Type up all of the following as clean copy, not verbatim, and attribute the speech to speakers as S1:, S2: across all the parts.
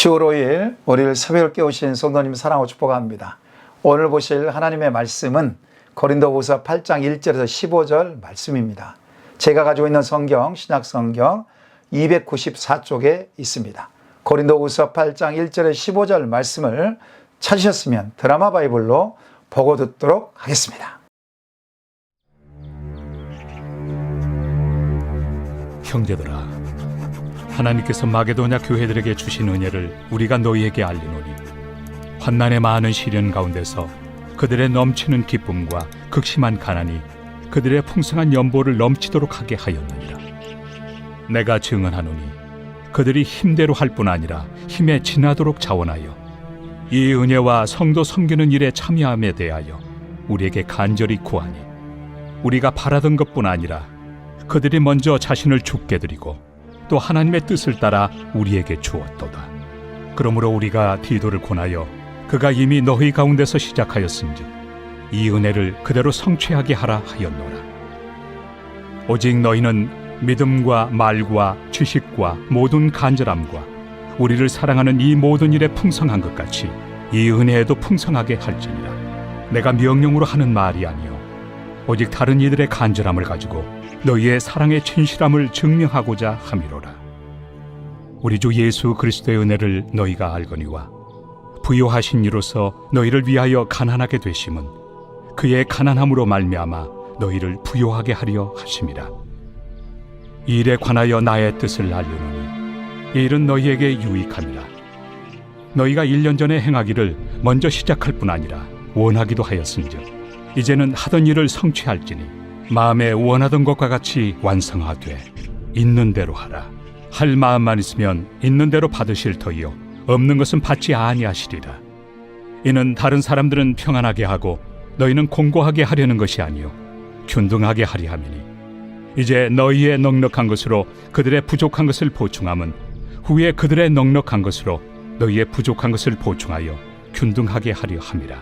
S1: 10월 5일 월요일 새벽을 깨우신 성도님 사랑하고 축복합니다. 오늘 보실 하나님의 말씀은 고린도후서 8장 1절에서 15절 말씀입니다. 제가 가지고 있는 성경, 신약성경 294쪽에 있습니다. 고린도후서 8장 1절에서 15절 말씀을 찾으셨으면 드라마 바이블로 보고 듣도록 하겠습니다.
S2: 형제들아, 하나님께서 마게도냐 교회들에게 주신 은혜를 우리가 너희에게 알리노니 환난의 많은 시련 가운데서 그들의 넘치는 기쁨과 극심한 가난이 그들의 풍성한 연보를 넘치도록 하게 하였느니라. 내가 증언하노니 그들이 힘대로 할 뿐 아니라 힘에 지나도록 자원하여 이 은혜와 성도 섬기는 일에 참여함에 대하여 우리에게 간절히 구하니 우리가 바라던 것뿐 아니라 그들이 먼저 자신을 죽게 드리고 또 하나님의 뜻을 따라 우리에게 주었도다. 그러므로 우리가 디도를 권하여 그가 이미 너희 가운데서 시작하였은즉 이 은혜를 그대로 성취하게 하라 하였노라. 오직 너희는 믿음과 말과 지식과 모든 간절함과 우리를 사랑하는 이 모든 일에 풍성한 것 같이 이 은혜에도 풍성하게 할지니라. 내가 명령으로 하는 말이 아니요 오직 다른 이들의 간절함을 가지고 너희의 사랑의 진실함을 증명하고자 함이로라. 우리 주 예수 그리스도의 은혜를 너희가 알거니와 부요하신 이로서 너희를 위하여 가난하게 되심은 그의 가난함으로 말미암아 너희를 부요하게 하려 하심이라. 이 일에 관하여 나의 뜻을 알려노니 이 일은 너희에게 유익함이라. 너희가 1년 전에 행하기를 먼저 시작할 뿐 아니라 원하기도 하였은즉 이제는 하던 일을 성취할지니 마음에 원하던 것과 같이 완성하되 있는 대로 하라. 할 마음만 있으면 있는 대로 받으실 터이요 없는 것은 받지 아니하시리라. 이는 다른 사람들은 평안하게 하고 너희는 공고하게 하려는 것이 아니요 균등하게 하리 함이니 이제 너희의 넉넉한 것으로 그들의 부족한 것을 보충함은 후에 그들의 넉넉한 것으로 너희의 부족한 것을 보충하여 균등하게 하려 함이라.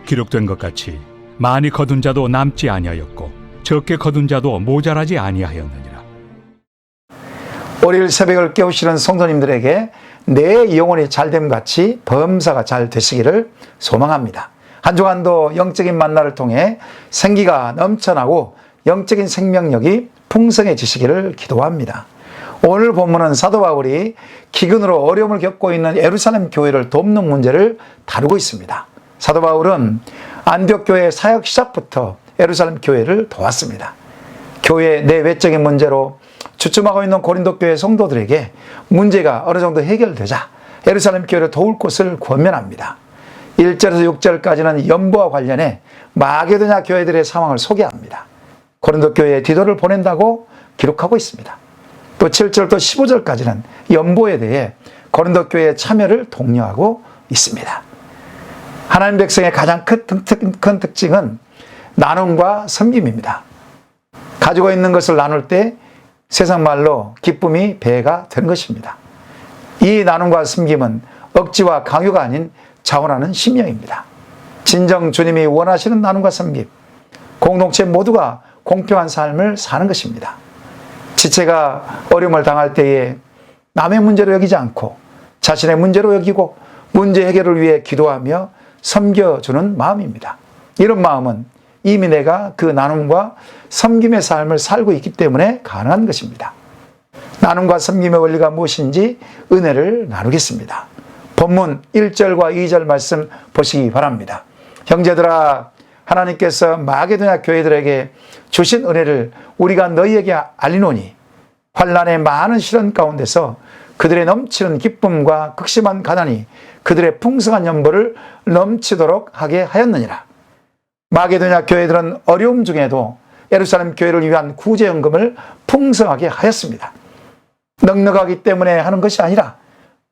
S2: 기록된 것 같이 많이 거둔 자도 남지 아니하였고 적게 거둔 자도 모자라지 아니하였느니라.
S1: 월요일 새벽을 깨우시는 성도님들에게 내 영혼이 잘됨같이 범사가 잘 되시기를 소망합니다. 한 주간도 영적인 만나를 통해 생기가 넘쳐나고 영적인 생명력이 풍성해지시기를 기도합니다. 오늘 본문은 사도 바울이 기근으로 어려움을 겪고 있는 예루살렘 교회를 돕는 문제를 다루고 있습니다. 사도 바울은 안디옥 교회 사역 시작부터 예루살렘 교회를 도왔습니다. 교회 내외적인 문제로 주춤하고 있는 고린도 교회 성도들에게 문제가 어느 정도 해결되자 예루살렘 교회를 도울 곳을 권면합니다. 1절에서 6절까지는 연보와 관련해 마게도냐 교회들의 상황을 소개합니다. 고린도 교회에 디도를 보낸다고 기록하고 있습니다. 또 7절부터 15절까지는 연보에 대해 고린도 교회의 참여를 독려하고 있습니다. 하나님 백성의 가장 큰 특징은 나눔과 섬김입니다. 가지고 있는 것을 나눌 때 세상 말로 기쁨이 배가 되는 것입니다. 이 나눔과 섬김은 억지와 강요가 아닌 자원하는 심령입니다. 진정 주님이 원하시는 나눔과 섬김, 공동체 모두가 공평한 삶을 사는 것입니다. 지체가 어려움을 당할 때에 남의 문제로 여기지 않고 자신의 문제로 여기고 문제 해결을 위해 기도하며 섬겨주는 마음입니다. 이런 마음은 이미 내가 그 나눔과 섬김의 삶을 살고 있기 때문에 가능한 것입니다. 나눔과 섬김의 원리가 무엇인지 은혜를 나누겠습니다. 본문 1절과 2절 말씀 보시기 바랍니다. 형제들아, 하나님께서 마게도냐 교회들에게 주신 은혜를 우리가 너희에게 알리노니 환난의 많은 시련 가운데서 그들의 넘치는 기쁨과 극심한 가난이 그들의 풍성한 연보를 넘치도록 하게 하였느니라. 마게도냐 교회들은 어려움 중에도 예루살렘 교회를 위한 구제연금을 풍성하게 하였습니다. 넉넉하기 때문에 하는 것이 아니라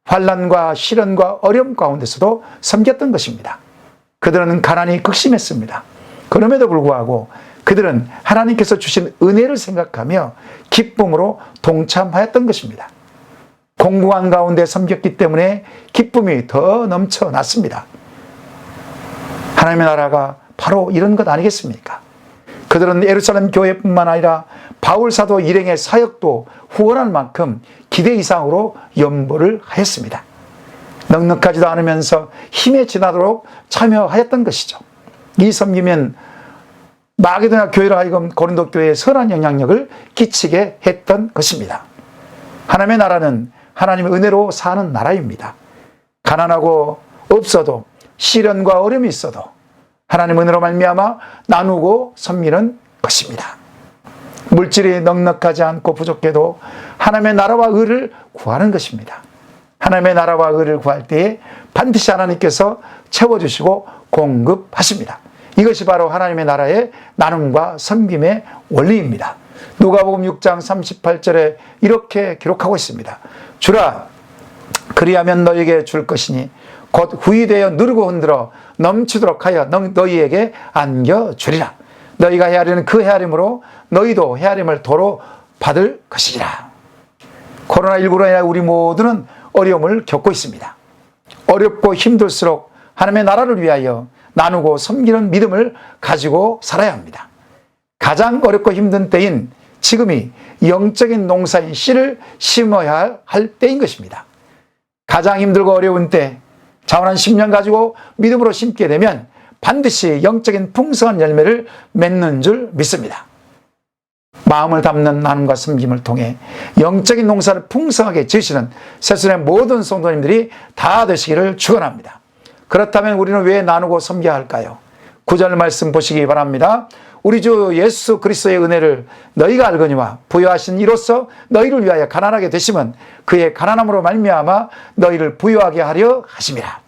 S1: 환난과 시련과 어려움 가운데서도 섬겼던 것입니다. 그들은 가난이 극심했습니다. 그럼에도 불구하고 그들은 하나님께서 주신 은혜를 생각하며 기쁨으로 동참하였던 것입니다. 공고한 가운데 섬겼기 때문에 기쁨이 더 넘쳐났습니다. 하나님의 나라가 바로 이런 것 아니겠습니까? 그들은 예루살렘 교회뿐만 아니라 바울 사도 일행의 사역도 후원할 만큼 기대 이상으로 연보를 하였습니다. 넉넉하지도 않으면서 힘에 지나도록 참여하였던 것이죠. 이 섬기면 마게도냐 교회로 하여금 고린도 교회에 선한 영향력을 끼치게 했던 것입니다. 하나님의 나라는 하나님의 은혜로 사는 나라입니다. 가난하고 없어도 시련과 어려움이 있어도 하나님의 은혜로 말미암아 나누고 섬기는 것입니다. 물질이 넉넉하지 않고 부족해도 하나님의 나라와 의를 구하는 것입니다. 하나님의 나라와 의를 구할 때에 반드시 하나님께서 채워주시고 공급하십니다. 이것이 바로 하나님의 나라의 나눔과 섬김의 원리입니다. 누가복음 6장 38절에 이렇게 기록하고 있습니다. 주라, 그리하면 너희에게 줄 것이니 곧 후이되어 누르고 흔들어 넘치도록 하여 너희에게 안겨주리라. 너희가 헤아리는 그 헤아림으로 너희도 헤아림을 도로 받을 것이라. 코로나19로 인해 우리 모두는 어려움을 겪고 있습니다. 어렵고 힘들수록 하나님의 나라를 위하여 나누고 섬기는 믿음을 가지고 살아야 합니다. 가장 어렵고 힘든 때인 지금이 영적인 농사인 씨를 심어야 할 때인 것입니다. 가장 힘들고 어려운 때 자원한 10년 가지고 믿음으로 심게 되면 반드시 영적인 풍성한 열매를 맺는 줄 믿습니다. 마음을 담는 나눔과 섬김을 통해 영적인 농사를 풍성하게 지으시는 새순의 모든 성도님들이 다 되시기를 축원합니다. 그렇다면 우리는 왜 나누고 섬겨야 할까요? 9절 말씀 보시기 바랍니다. 우리 주 예수 그리스도의 은혜를 너희가 알거니와 부요하신 이로써 너희를 위하여 가난하게 되심은 그의 가난함으로 말미암아 너희를 부요하게 하려 하심이라.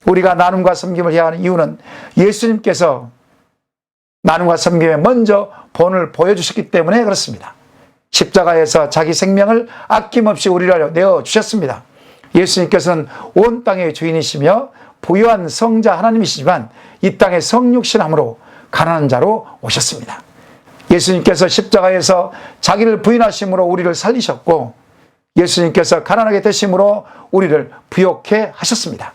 S1: 우리가 나눔과 섬김을 해야 하는 이유는 예수님께서 나눔과 섬김에 먼저 본을 보여주셨기 때문에 그렇습니다. 십자가에서 자기 생명을 아낌없이 우리를 내어주셨습니다. 예수님께서는 온 땅의 주인이시며 부유한 성자 하나님이시지만 이 땅의 성육신함으로 가난한 자로 오셨습니다. 예수님께서 십자가에서 자기를 부인하심으로 우리를 살리셨고 예수님께서 가난하게 되심으로 우리를 부욕해 하셨습니다.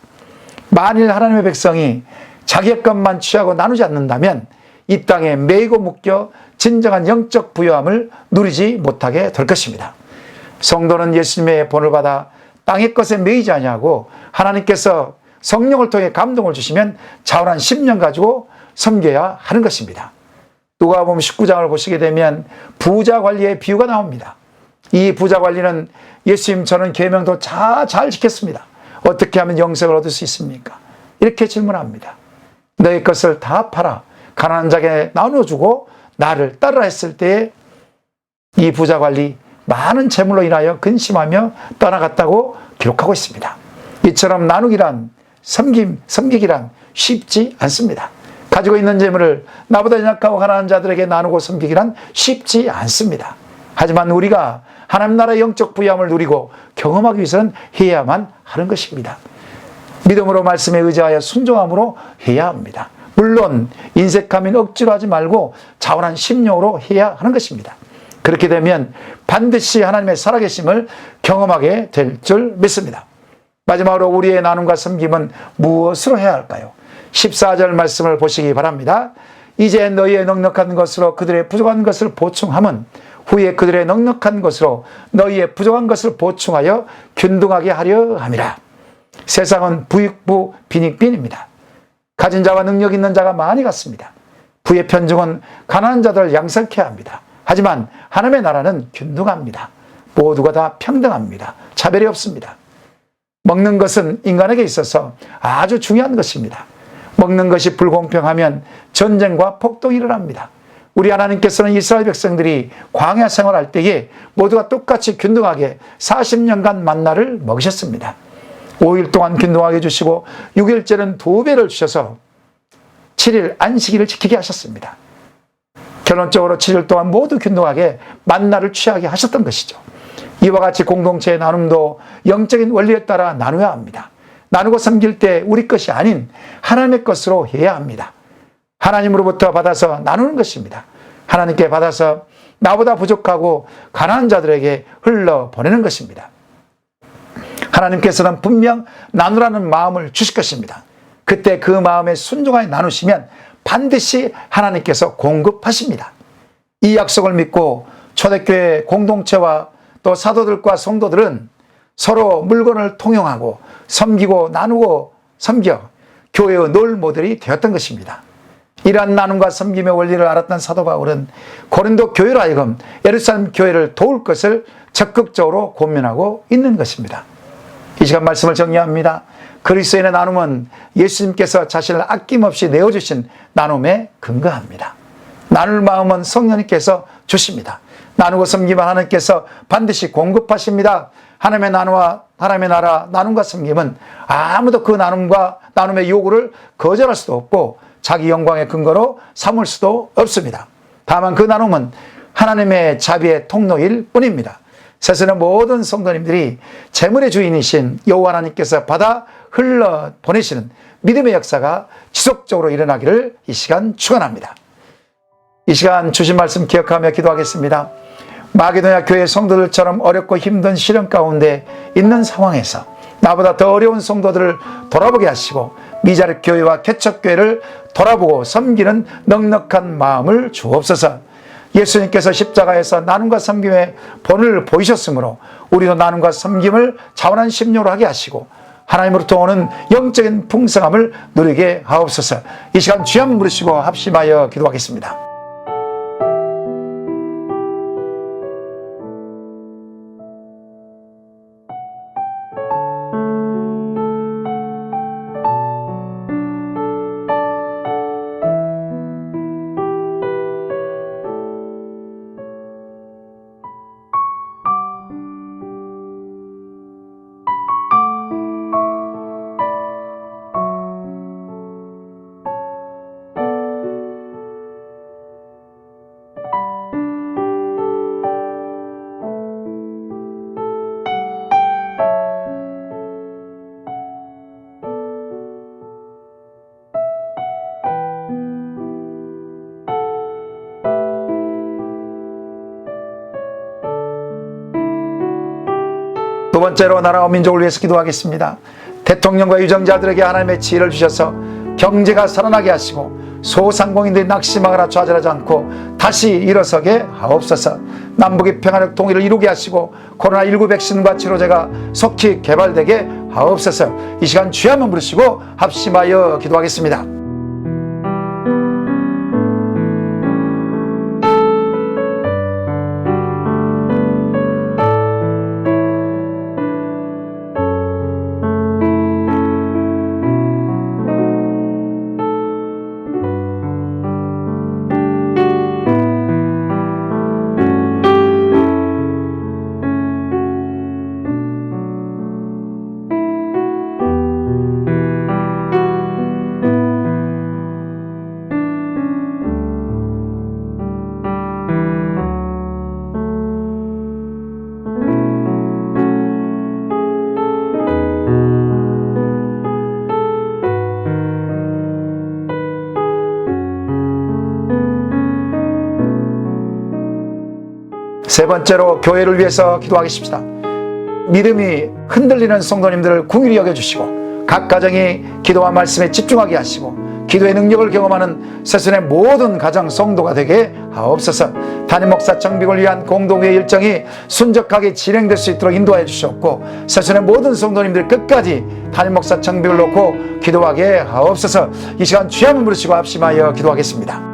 S1: 만일 하나님의 백성이 자기의 것만 취하고 나누지 않는다면 이 땅에 매이고 묶여 진정한 영적 부유함을 누리지 못하게 될 것입니다. 성도는 예수님의 본을 받아 땅의 것에 매이지 아니하고 하나님께서 성령을 통해 감동을 주시면 자원한 10년 가지고 섬겨야 하는 것입니다. 누가복음 19장을 보시게 되면 부자 관리의 비유가 나옵니다. 이 부자 관리는 예수님 저는 계명도 잘 지켰습니다. 어떻게 하면 영생을 얻을 수 있습니까? 이렇게 질문합니다. 너의 것을 다 팔아 가난한 자에게 나눠주고 나를 따르라 했을 때에 이 부자 관리 많은 재물로 인하여 근심하며 떠나갔다고 기록하고 있습니다. 이처럼 나누기란 섬기기란 쉽지 않습니다. 가지고 있는 재물을 나보다 약하고 가난한 자들에게 나누고 섬기기란 쉽지 않습니다. 하지만 우리가 하나님 나라의 영적 부유함을 누리고 경험하기 위해서는 해야만 하는 것입니다. 믿음으로 말씀에 의지하여 순종함으로 해야 합니다. 물론 인색하면 억지로 하지 말고 자원한 심령으로 해야 하는 것입니다. 그렇게 되면 반드시 하나님의 살아계심을 경험하게 될 줄 믿습니다. 마지막으로 우리의 나눔과 섬김은 무엇으로 해야 할까요? 14절 말씀을 보시기 바랍니다. 이제 너희의 넉넉한 것으로 그들의 부족한 것을 보충함은 후에 그들의 넉넉한 것으로 너희의 부족한 것을 보충하여 균등하게 하려 함이라. 세상은 부익부 빈익빈입니다. 가진 자와 능력 있는 자가 많이 같습니다. 부의 편중은 가난한 자들을 양성케 합니다. 하지만 하나님의 나라는 균등합니다. 모두가 다 평등합니다. 차별이 없습니다. 먹는 것은 인간에게 있어서 아주 중요한 것입니다. 먹는 것이 불공평하면 전쟁과 폭동이 일어납니다. 우리 하나님께서는 이스라엘 백성들이 광야 생활할 때에 모두가 똑같이 균등하게 40년간 만나를 먹으셨습니다. 5일 동안 균등하게 해주시고 6일째는 2배를 주셔서 7일 안식일을 지키게 하셨습니다. 결론적으로 7일 동안 모두 균등하게 만나를 취하게 하셨던 것이죠. 이와 같이 공동체의 나눔도 영적인 원리에 따라 나눠야 합니다. 나누고 섬길 때 우리 것이 아닌 하나님의 것으로 해야 합니다. 하나님으로부터 받아서 나누는 것입니다. 하나님께 받아서 나보다 부족하고 가난한 자들에게 흘러보내는 것입니다. 하나님께서는 분명 나누라는 마음을 주실 것입니다. 그때 그 마음에 순종하여 나누시면 반드시 하나님께서 공급하십니다. 이 약속을 믿고 초대교회 공동체와 또 사도들과 성도들은 서로 물건을 통용하고 섬기고 나누고 섬겨 교회의 롤 모델이 되었던 것입니다. 이러한 나눔과 섬김의 원리를 알았던 사도 바울은 고린도 교회로 하여금 예루살렘 교회를 도울 것을 적극적으로 고민하고 있는 것입니다. 이 시간 말씀을 정리합니다. 그리스도인의 나눔은 예수님께서 자신을 아낌없이 내어주신 나눔에 근거합니다. 나눌 마음은 성령님께서 주십니다. 나누고 섬기면 하나님께서 반드시 공급하십니다. 하나님의 나라, 나눔과 섬김은 아무도 그 나눔의 요구를 거절할 수도 없고 자기 영광의 근거로 삼을 수도 없습니다. 다만 그 나눔은 하나님의 자비의 통로일 뿐입니다. 세상의 모든 성도님들이 재물의 주인이신 여호와 하나님께서 받아 흘러 보내시는 믿음의 역사가 지속적으로 일어나기를 이 시간 축원합니다. 이 시간 주신 말씀 기억하며 기도하겠습니다. 마게도냐 교회 성도들처럼 어렵고 힘든 시련 가운데 있는 상황에서 나보다 더 어려운 성도들을 돌아보게 하시고 미자립 교회와 개척교회를 돌아보고 섬기는 넉넉한 마음을 주옵소서. 예수님께서 십자가에서 나눔과 섬김의 본을 보이셨으므로 우리도 나눔과 섬김을 자원한 심령으로 하게 하시고 하나님으로부터 오는 영적인 풍성함을 누리게 하옵소서. 이 시간 주여 한번 부르시고 합심하여 기도하겠습니다. 두 번째로 나라와 민족을 위해서 기도하겠습니다. 대통령과 유정자들에게 하나님의 지혜를 주셔서 경제가 살아나게 하시고 소상공인들이 낙심하거나 좌절하지 않고 다시 일어서게 하옵소서. 남북의 평화적 통일을 이루게 하시고 코로나19 백신과 치료제가 속히 개발되게 하옵소서. 이 시간 주여 한번 부르시고 합심하여 기도하겠습니다. 세 번째로 교회를 위해서 기도하겠습니다. 믿음이 흔들리는 성도님들을 긍휼히 여겨주시고 각 가정이 기도와 말씀에 집중하게 하시고 기도의 능력을 경험하는 세상의 모든 가정 성도가 되게 하옵소서. 담임 목사 정비를 위한 공동회의 일정이 순적하게 진행될 수 있도록 인도하여 주시옵고 세상의 모든 성도님들 끝까지 담임 목사 정비를 놓고 기도하게 하옵소서. 이 시간 주여 한번 부르시고 합심하여 기도하겠습니다.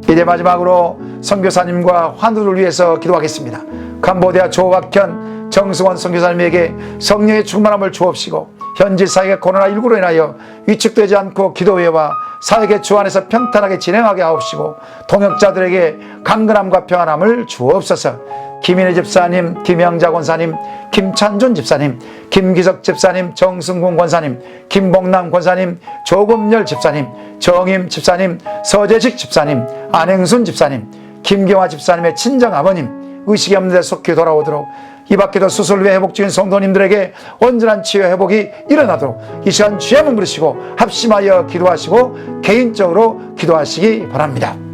S1: 이제 마지막으로 선교사님과 환우를 위해서 기도하겠습니다. 캄보디아 조박현 정승원 선교사님에게 성령의 충만함을 주옵시고 현지 사회가 코로나19로 인하여 위축되지 않고 기도회와 사회계 주안에서 평탄하게 진행하게 하옵시고 동역자들에게 강건함과 평안함을 주옵소서. 김인혜 집사님, 김영자 권사님, 김찬준 집사님, 김기석 집사님, 정승군 권사님, 김봉남 권사님, 조금열 집사님, 정임 집사님, 서재식 집사님, 안행순 집사님, 김경화 집사님의 친정아버님 의식이 없는 데 속히 돌아오도록, 이 밖에도 수술 후에 회복 중인 성도님들에게 온전한 치유 회복이 일어나도록 이 시간 주의 한번 부르시고 합심하여 기도하시고 개인적으로 기도하시기 바랍니다.